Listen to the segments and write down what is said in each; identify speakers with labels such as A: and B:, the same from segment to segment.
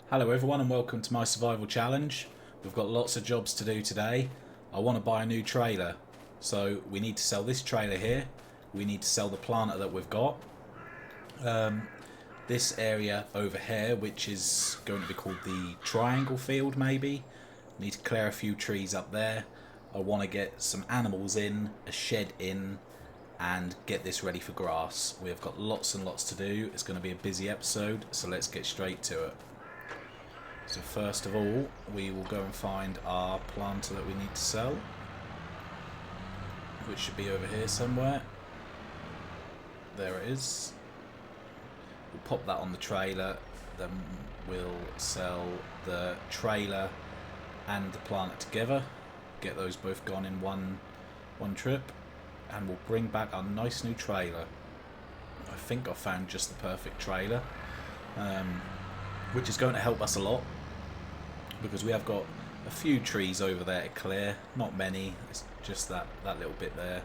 A: Hello everyone and welcome to my survival challenge. We've got lots of jobs to do today. I want to buy a new trailer. So we need to sell this trailer here. We need to sell the planter that we've got. This area over here, which is going to be called the triangle field maybe. Need to clear a few trees up there. I want to get some animals in, a shed in, and get this ready for grass. We've got lots and lots to do. It's going to be a busy episode, so let's get straight to it. So first of all, we will go and find our planter that we need to sell, which should be over here somewhere. There it is. We'll pop that on the trailer, then we'll sell the trailer and the planter together, get those both gone in one trip, and we'll bring back our nice new trailer. I think I found just the perfect trailer, which is going to help us a lot, because we have got a few trees over there to clear, not many, it's just that little bit there,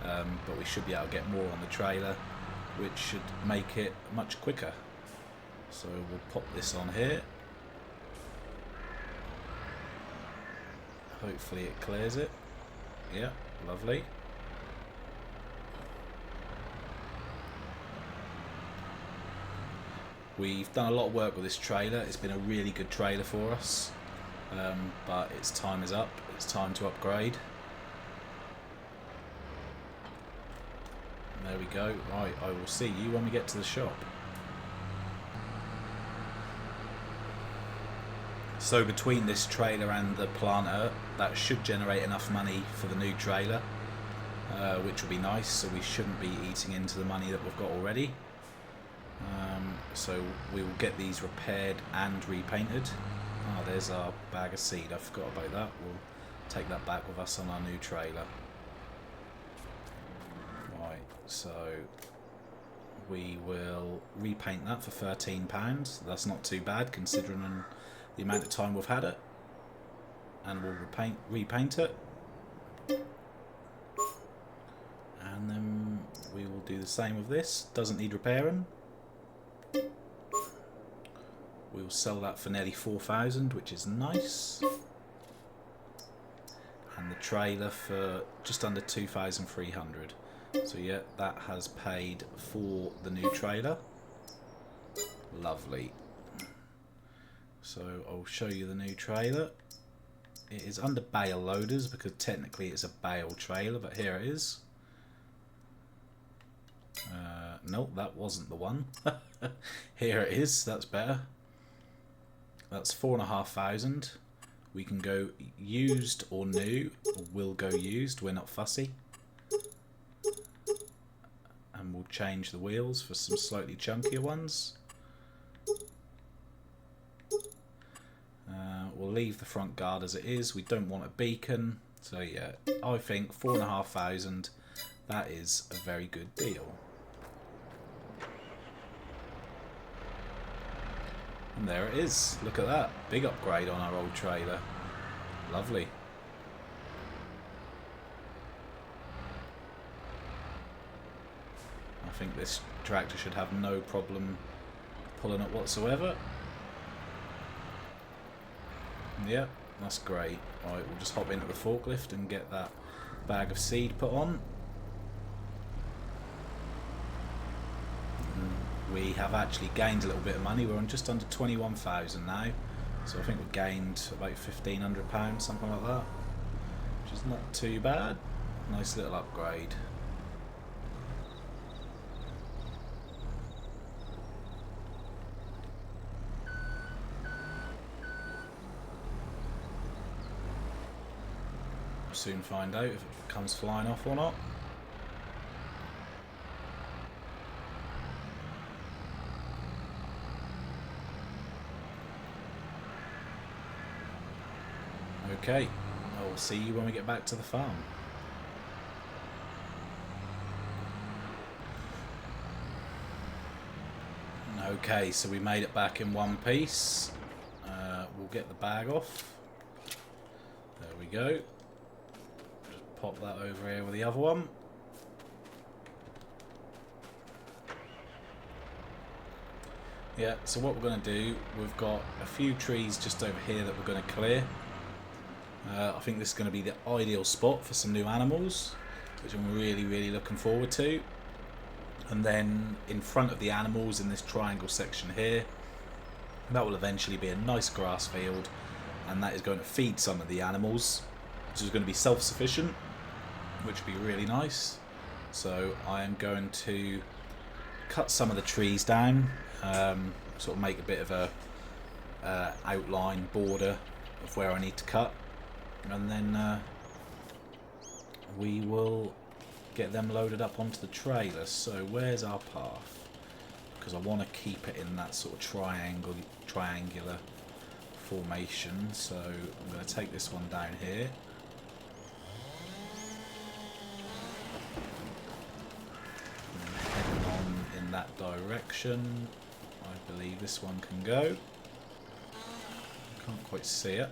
A: but we should be able to get more on the trailer, which should make it much quicker. So we'll pop this on here, hopefully it clears it. Yeah, lovely. We've done a lot of work with this trailer. It's been a really good trailer for us, but its time is up. It's time to upgrade. There we go. Right, I will see you when we get to the shop. So between this trailer and the planter, that should generate enough money for the new trailer, which will be nice, so we shouldn't be eating into the money that we've got already. So we will get these repaired and repainted. Oh, there's our bag of seed. I forgot about that. We'll take that back with us on our new trailer. Right, so we will repaint that for £13. That's not too bad considering the amount of time we've had it. And we'll repaint it. And then we will do the same with this. Doesn't need repairing. We'll sell that for nearly 4,000, which is nice. And the trailer for just under 2,300. So yeah, that has paid for the new trailer. Lovely. So I'll show you the new trailer. It is under bale loaders because technically it's a bale trailer, but here it is. Nope, that wasn't the one. Here it is, that's better. That's 4,500. We can go used or new. We'll go used, we're not fussy. And we'll change the wheels for some slightly chunkier ones. We'll leave the front guard as it is. We don't want a beacon. So yeah, I think 4,500, that is a very good deal. And there it is. Look at that. Big upgrade on our old trailer. Lovely. I think this tractor should have no problem pulling it whatsoever. Yep, that's great. Alright, we'll just hop into the forklift and get that bag of seed put on. We have actually gained a little bit of money. We're on just under 21,000 now. So I think we've gained about £1,500, something like that. Which is not too bad. Nice little upgrade. We'll soon find out if it comes flying off or not. Okay, I will see you when we get back to the farm. Okay, so we made it back in one piece. We'll get the bag off. There we go. Just pop that over here with the other one. Yeah, so what we're going to do, we've got a few trees just over here that we're going to clear. I think this is going to be the ideal spot for some new animals, which I'm really looking forward to. And then in front of the animals in this triangle section here, that will eventually be a nice grass field, and that is going to feed some of the animals, which is going to be self-sufficient, which would be really nice. So I am going to cut some of the trees down, sort of make a bit of a outline border of where I need to cut, and then we will get them loaded up onto the trailer. So where's our path? Because I want to keep it in that sort of triangular formation. So I'm going to take this one down here. And heading on in that direction. I believe this one can go. I can't quite see it.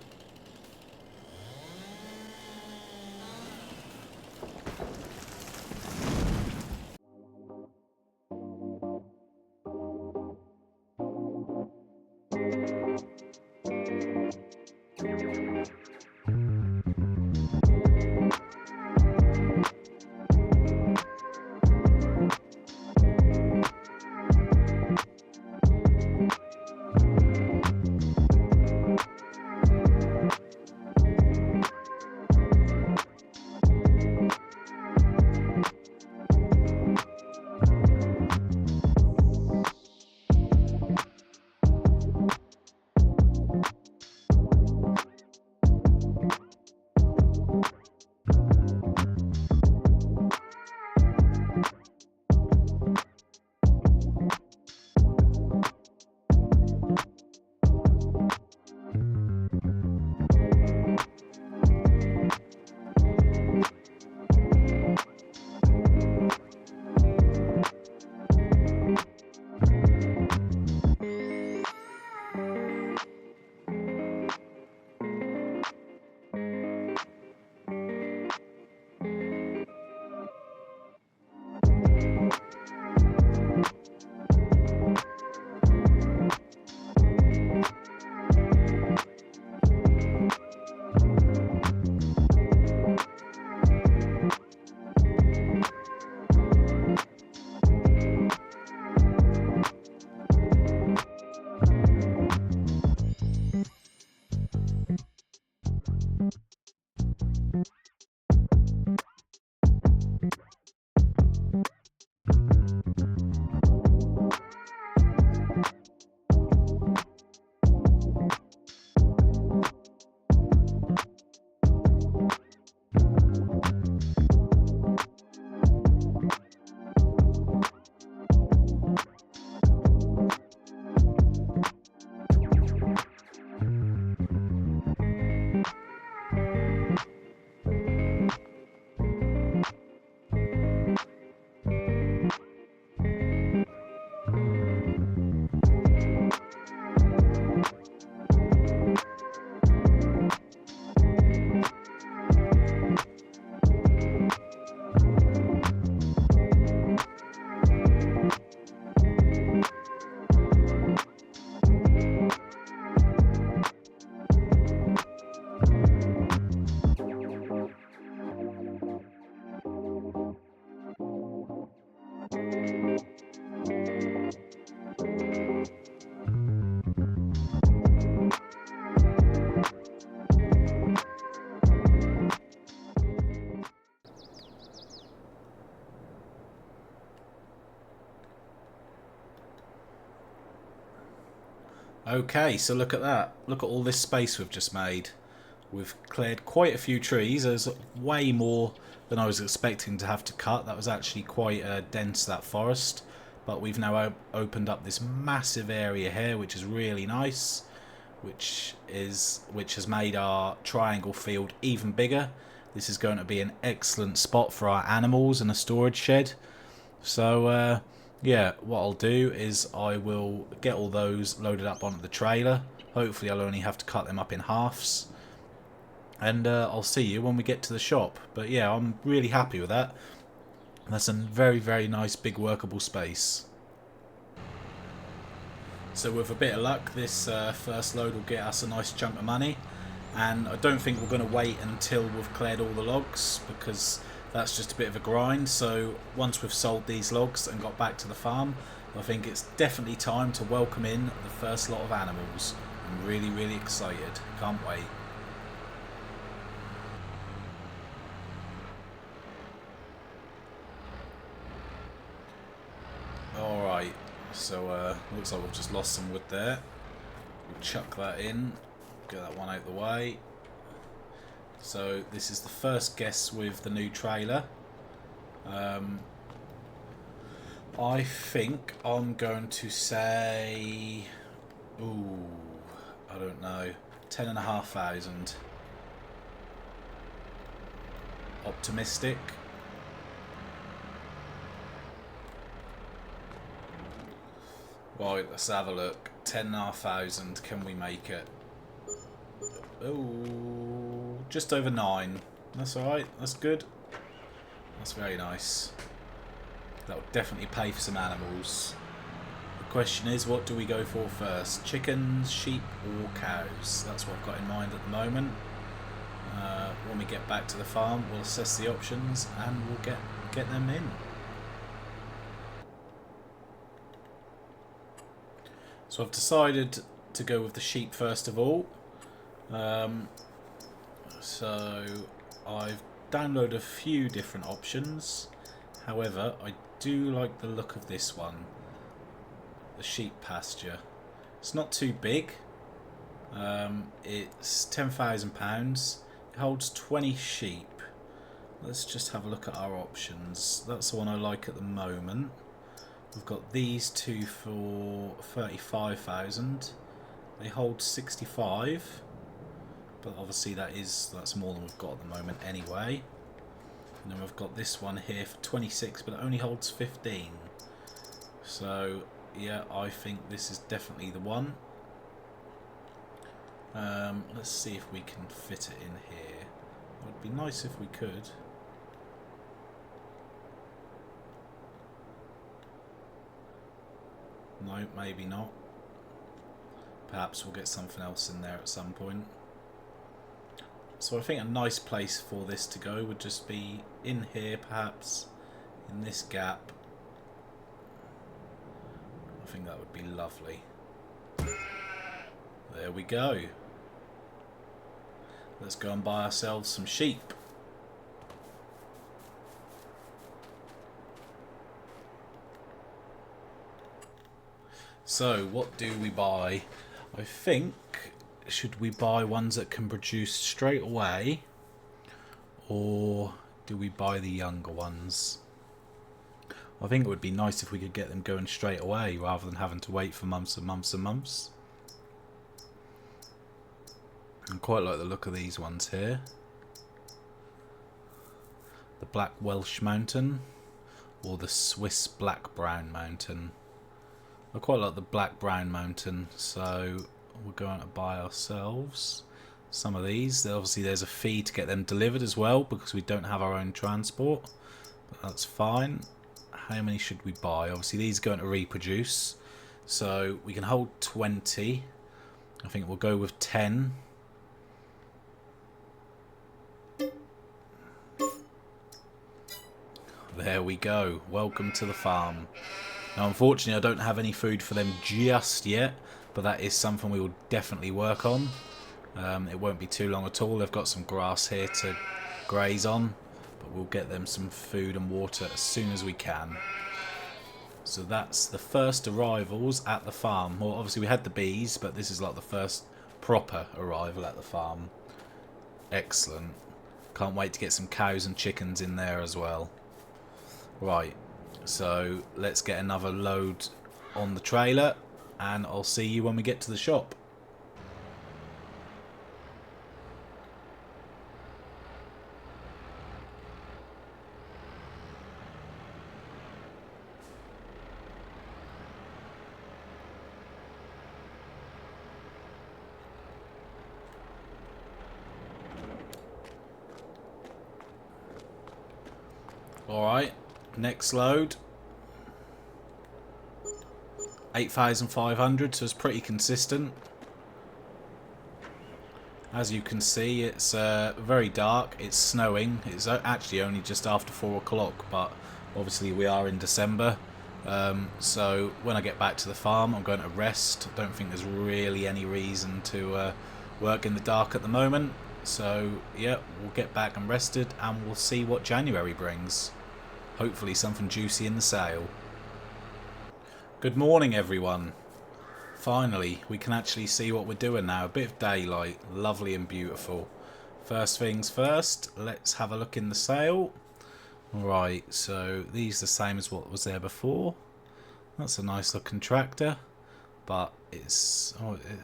A: Okay, so look at that. Look at all this space we've just made. We've cleared quite a few trees. There's way more than I was expecting to have to cut. That was actually quite dense, that forest. But we've now opened up this massive area here, which is really nice, which has made our triangle field even bigger. This is going to be an excellent spot for our animals and a storage shed. So yeah, what I'll do is I will get all those loaded up onto the trailer. Hopefully I'll only have to cut them up in halves. And I'll see you when we get to the shop. But yeah, I'm really happy with that. That's a very nice big workable space. So with a bit of luck, this first load will get us a nice chunk of money. And I don't think we're going to wait until we've cleared all the logs, because that's just a bit of a grind. So once we've sold these logs and got back to the farm, I think it's definitely time to welcome in the first lot of animals. I'm really, really excited. Can't wait. Alright, so looks like we've just lost some wood there. We'll chuck that in, get that one out the way. So this is the first guess with the new trailer. I think I'm going to say, ooh, I don't know, 10,500. Optimistic. Right, let's have a look. 10,500, can we make it? Oh, just over 9. That's alright, that's good. That's very nice. That will definitely pay for some animals. The question is, what do we go for first? Chickens, sheep or cows? That's what I've got in mind at the moment. When we get back to the farm, we'll assess the options and we'll get them in. So I've decided to go with the sheep first of all. So I've downloaded a few different options. However, I do like the look of this one. The sheep pasture. It's not too big. It's £10,000. It holds 20 sheep. Let's just have a look at our options. That's the one I like at the moment. We've got these two for 35,000. They hold 65, but obviously that's more than we've got at the moment anyway. And then we've got this one here for 26, but it only holds 15. So yeah, I think this is definitely the one. Let's see if we can fit it in here. It would be nice if we could. No, maybe not. Perhaps we'll get something else in there at some point. So I think a nice place for this to go would just be in here, perhaps in this gap. I think that would be lovely. There we go. Let's go and buy ourselves some sheep. So what do we buy? I think, should we buy ones that can produce straight away, or do we buy the younger ones? I think it would be nice if we could get them going straight away rather than having to wait for months and months and months. I quite like the look of these ones here. The Black Welsh Mountain or the Swiss Black Brown Mountain. I quite like the Black Brown Mountain, so we're going to buy ourselves some of these. Obviously there's a fee to get them delivered as well because we don't have our own transport, but that's fine. How many should we buy? Obviously these are going to reproduce, so we can hold 20. I think we'll go with 10. There we go. Welcome to the farm. Now, unfortunately, I don't have any food for them just yet, but that is something we will definitely work on. It won't be too long at all. They've got some grass here to graze on, but we'll get them some food and water as soon as we can. So that's the first arrivals at the farm. Well, obviously we had the bees, but this is like the first proper arrival at the farm. Excellent. Can't wait to get some cows and chickens in there as well. Right, so let's get another load on the trailer and I'll see you when we get to the shop. Alright, next load. 8,500, so it's pretty consistent. As you can see, it's very dark, it's snowing, it's actually only just after 4 o'clock, but obviously we are in December, so when I get back to the farm I'm going to rest. I don't think there's really any reason to work in the dark at the moment, so yeah, we'll get back and rested and we'll see what January brings. Hopefully something juicy in the sale. Good morning everyone. Finally, we can actually see what we're doing now. A bit of daylight, lovely and beautiful. First things first, let's have a look in the sale. Right, so these are the same as what was there before. That's a nice looking tractor, but it's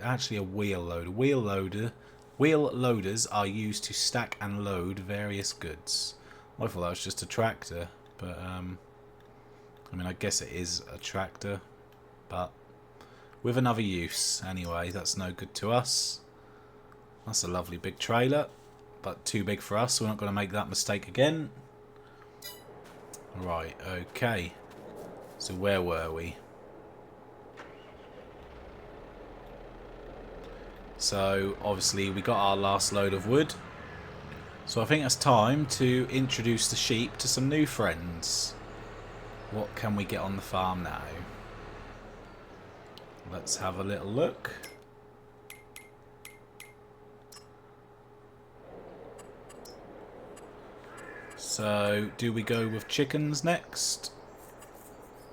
A: actually a wheel loader. Wheel loaders are used to stack and load various goods. I thought that was just a tractor, but I mean, I guess it is a tractor, but with another use. Anyway, that's no good to us. That's a lovely big trailer, but too big for us, so we're not going to make that mistake again. Right, okay. So where were we? So obviously we got our last load of wood. So I think it's time to introduce the sheep to some new friends. What can we get on the farm now? Let's have a little look. So, do we go with chickens next?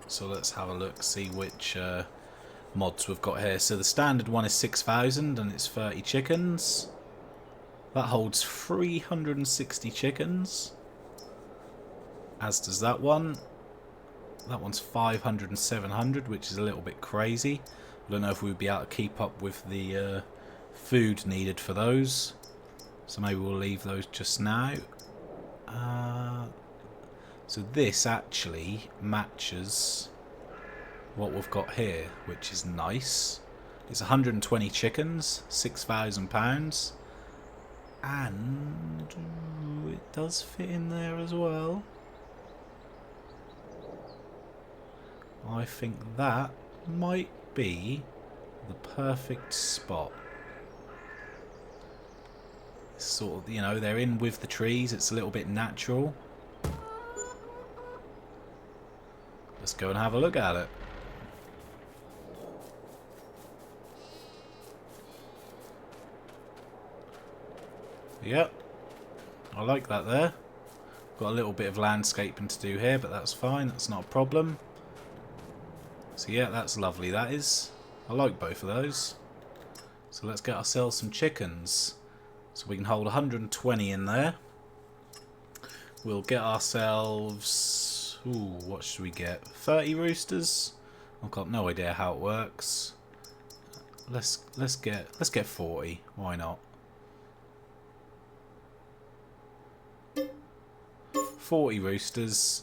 A: So let's have a look, see which mods we've got here. So the standard one is 6,000 and it's 30 chickens. That holds 360 chickens. As does that one. That one's 500 and 700, which is a little bit crazy. I don't know if we'd be able to keep up with the food needed for those. So maybe we'll leave those just now. So this actually matches what we've got here, which is nice. It's 120 chickens, £6,000. And it does fit in there as well. I think that might be the perfect spot. Sort of, you know, they're in with the trees. It's a little bit natural. Let's go and have a look at it. Yep. I like that there. Got a little bit of landscaping to do here, but that's fine. That's not a problem. So yeah, that's lovely, that is. I like both of those. So let's get ourselves some chickens. So we can hold 120 in there. We'll get ourselves... Ooh, what should we get? 30 roosters? I've got no idea how it works. Let's get 40. Why not? 40 roosters.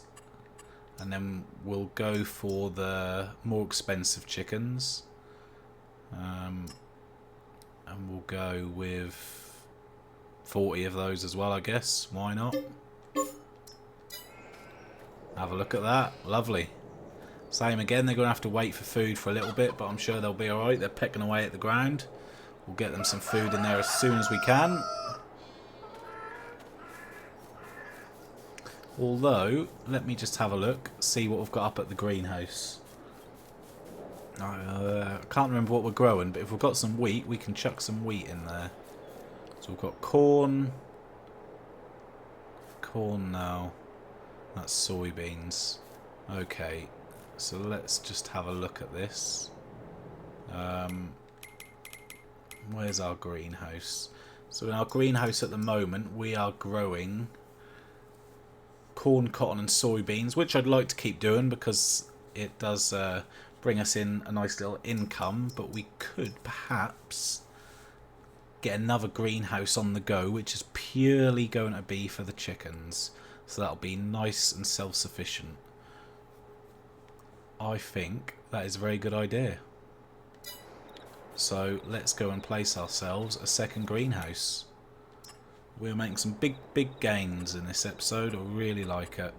A: And then we'll go for the more expensive chickens. And we'll go with 40 of those as well, I guess. Why not? Have a look at that. Lovely. Same again, they're going to have to wait for food for a little bit, but I'm sure they'll be alright. They're pecking away at the ground. We'll get them some food in there as soon as we can. Although, let me just have a look, see what we've got up at the greenhouse. I can't remember what we're growing, but if we've got some wheat, we can chuck some wheat in there. So we've got corn. Corn now. That's soybeans. Okay, so let's just have a look at this. Where's our greenhouse? So in our greenhouse at the moment, we are growing corn, cotton and soybeans, which I'd like to keep doing because it does bring us in a nice little income, but we could perhaps get another greenhouse on the go, which is purely going to be for the chickens, so that'll be nice and self-sufficient. I think that is a very good idea. So let's go and place ourselves a second greenhouse. We're making some big gains in this episode. I really like it.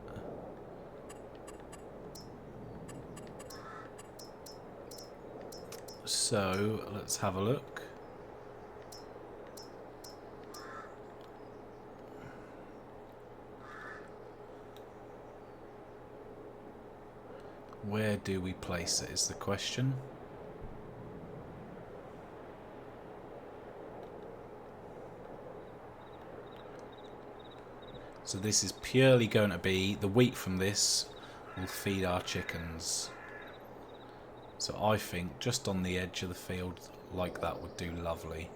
A: So let's have a look. Where do we place it is the question. So this is purely going to be, the wheat from this will feed our chickens. So I think just on the edge of the field like that would do lovely.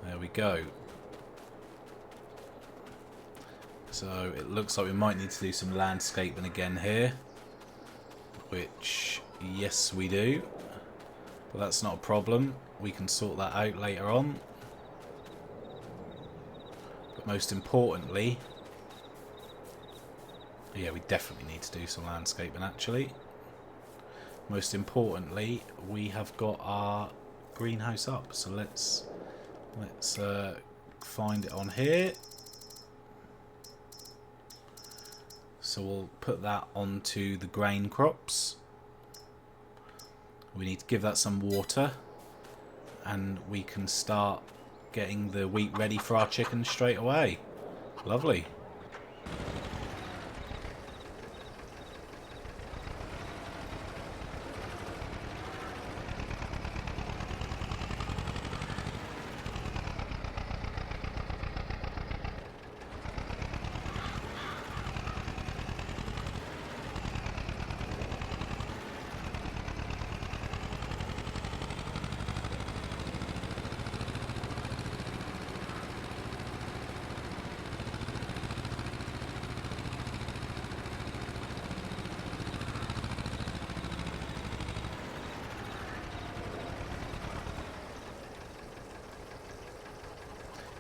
A: There we go. So it looks like we might need to do some landscaping again here. Which, yes we do. But that's not a problem. We can sort that out later on. But most importantly, yeah, we definitely need to do some landscaping actually. Most importantly, we have got our greenhouse up. So let's find it on here. So we'll put that onto the grain crops. We need to give that some water, and we can start getting the wheat ready for our chickens straight away. Lovely.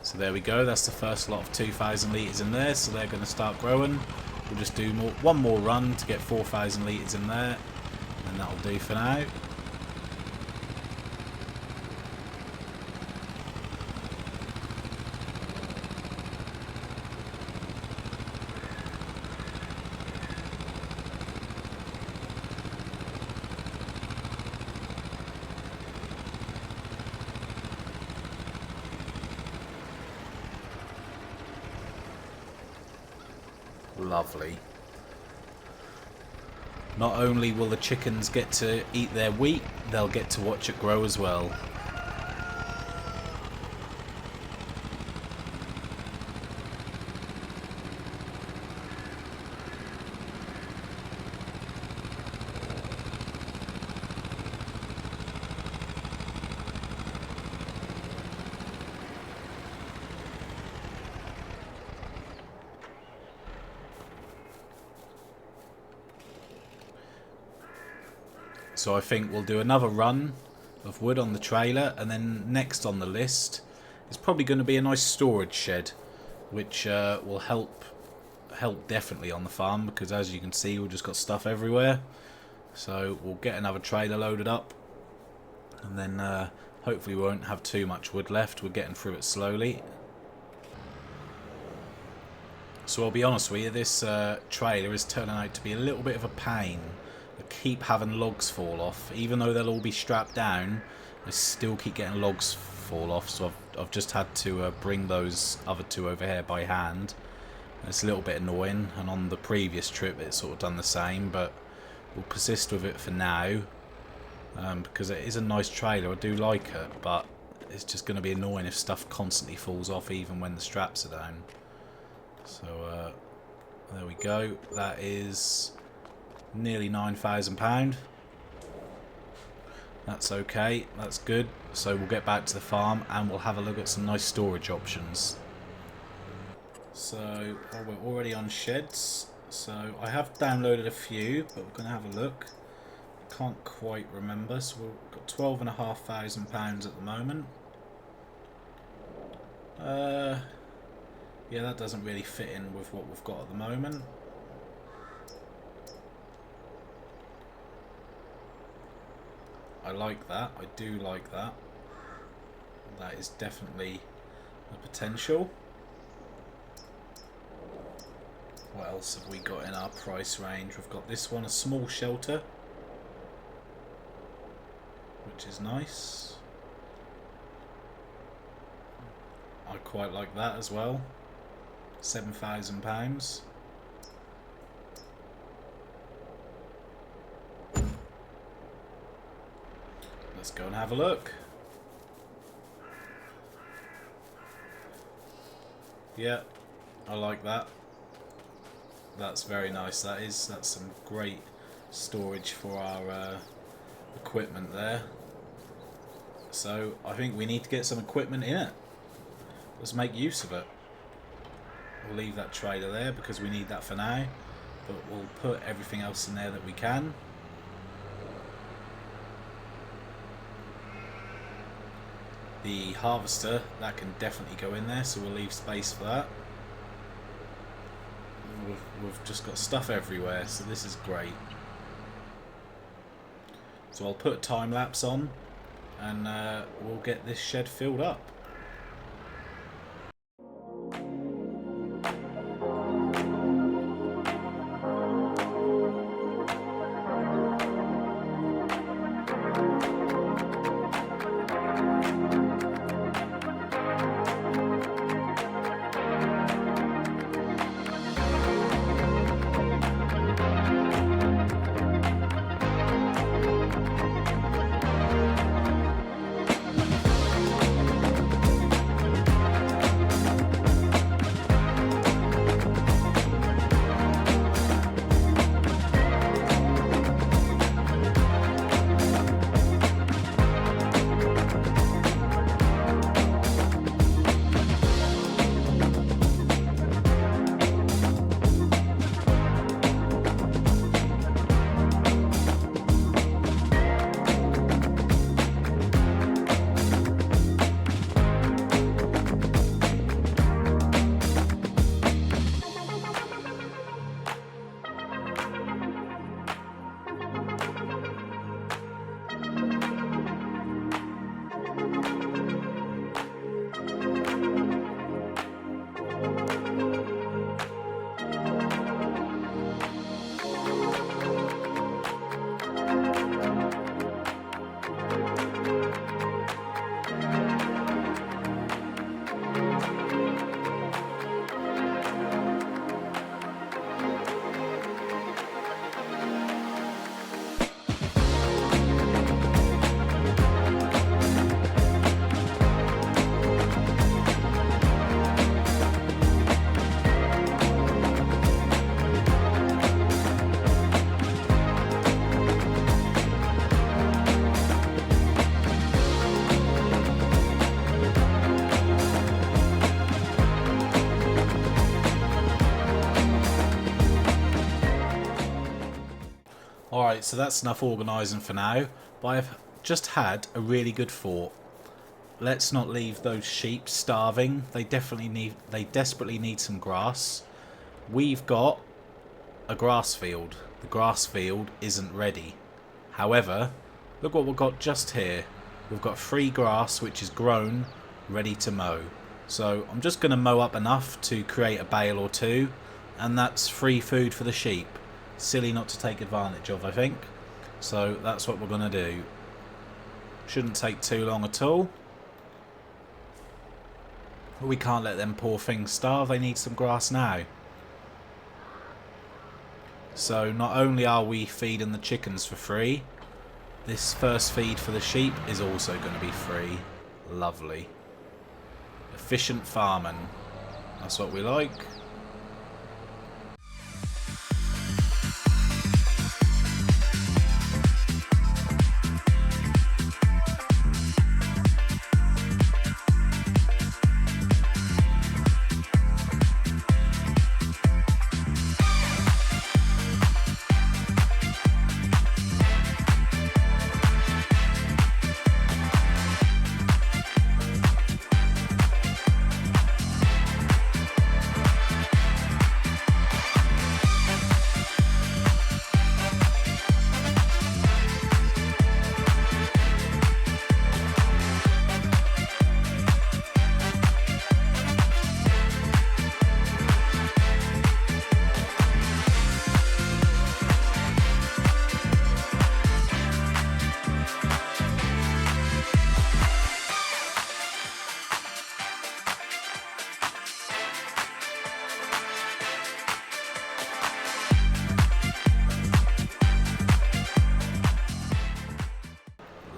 A: So there we go, that's the first lot of 2,000 litres in there, so they're going to start growing. We'll just do one more run to get 4,000 litres in there, and that'll do for now. Lovely. Not only will the chickens get to eat their wheat, they'll get to watch it grow as well. So I think we'll do another run of wood on the trailer, and then next on the list is probably going to be a nice storage shed, which will help definitely on the farm, because as you can see we've just got stuff everywhere. So we'll get another trailer loaded up, and then hopefully we won't have too much wood left. We're getting through it slowly. So I'll be honest with you, this trailer is turning out to be a little bit of a pain. I keep having logs fall off, even though they'll all be strapped down. I still keep getting logs fall off, so I've just had to bring those other two over here by hand. And it's a little bit annoying, and on the previous trip it's sort of done the same, but we'll persist with it for now, because it is a nice trailer. I do like it, but it's just going to be annoying if stuff constantly falls off even when the straps are down. So there we go. That is nearly £9,000. That's okay, that's good. So we'll get back to the farm and we'll have a look at some nice storage options. So we're already on sheds. So I have downloaded a few, but we're going to have a look. I can't quite remember. So we've got £12,500 at the moment. Yeah, that doesn't really fit in with what we've got at the moment. I like that. I do like that. That is definitely a potential. What What else have we got in our price range? We've got this one, a small shelter, which is nice. I quite like that as well. £7,000. Let's go and have a look. Yeah, I like that. That's very nice, that is. That's some great storage for our equipment there. So I think we need to get some equipment in it. Let's make use of it. We'll leave that trailer there because we need that for now, but we'll put everything else in there that we can. The harvester, that can definitely go in there, so we'll leave space for that. We've just got stuff everywhere, so this is great. So I'll put a time lapse on and we'll get this shed filled up. Alright, so that's enough organising for now, but I've just had a really good thought. Let's not leave those sheep starving. They desperately need some grass. We've got a grass field. The grass field isn't ready. However, look what we've got just here. We've got free grass which is grown, ready to mow. So I'm just going to mow up enough to create a bale or two, and that's free food for the sheep. Silly not to take advantage of, I think. So that's what we're going to do. Shouldn't take too long at all. We can't let them poor things starve. They need some grass now. So not only are we feeding the chickens for free, this first feed for the sheep is also going to be free. Lovely. Efficient farming. That's what we like.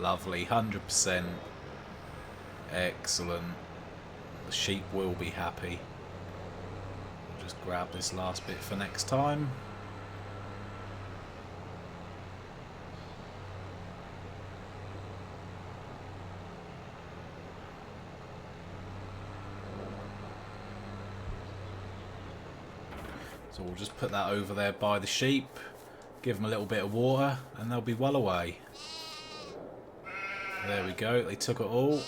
A: Lovely, 100%. Excellent. The sheep will be happy. Just grab this last bit for next time. So we'll just put that over there by the sheep, give them a little bit of water, and they'll be well away. There we go, they took it all.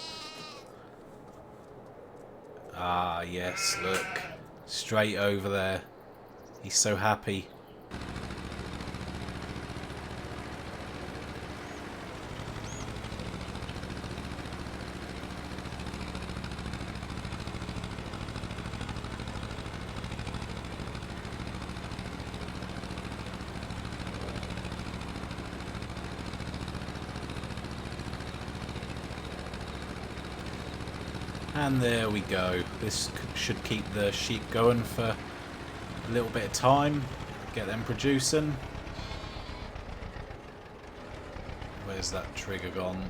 A: Ah, yes, look. Straight over there. He's so happy. And there we go. This should keep the sheep going for a little bit of time. Get them producing. Where's that trigger gone?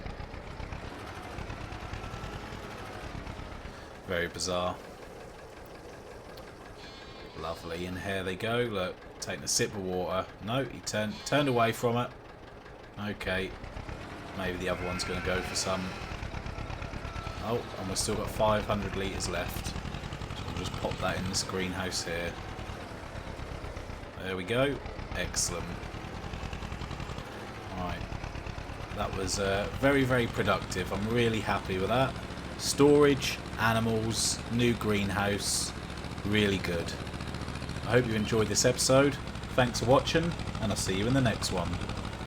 A: Very bizarre. Lovely. And here they go. Look, taking a sip of water. No, he turned away from it. Okay. Maybe the other one's going to go for some. Oh, and we've still got 500 litres left. So we'll just pop that in this greenhouse here. There we go. Excellent. Right. That was very, very productive. I'm really happy with that. Storage, animals, new greenhouse. Really good. I hope you enjoyed this episode. Thanks for watching, and I'll see you in the next one.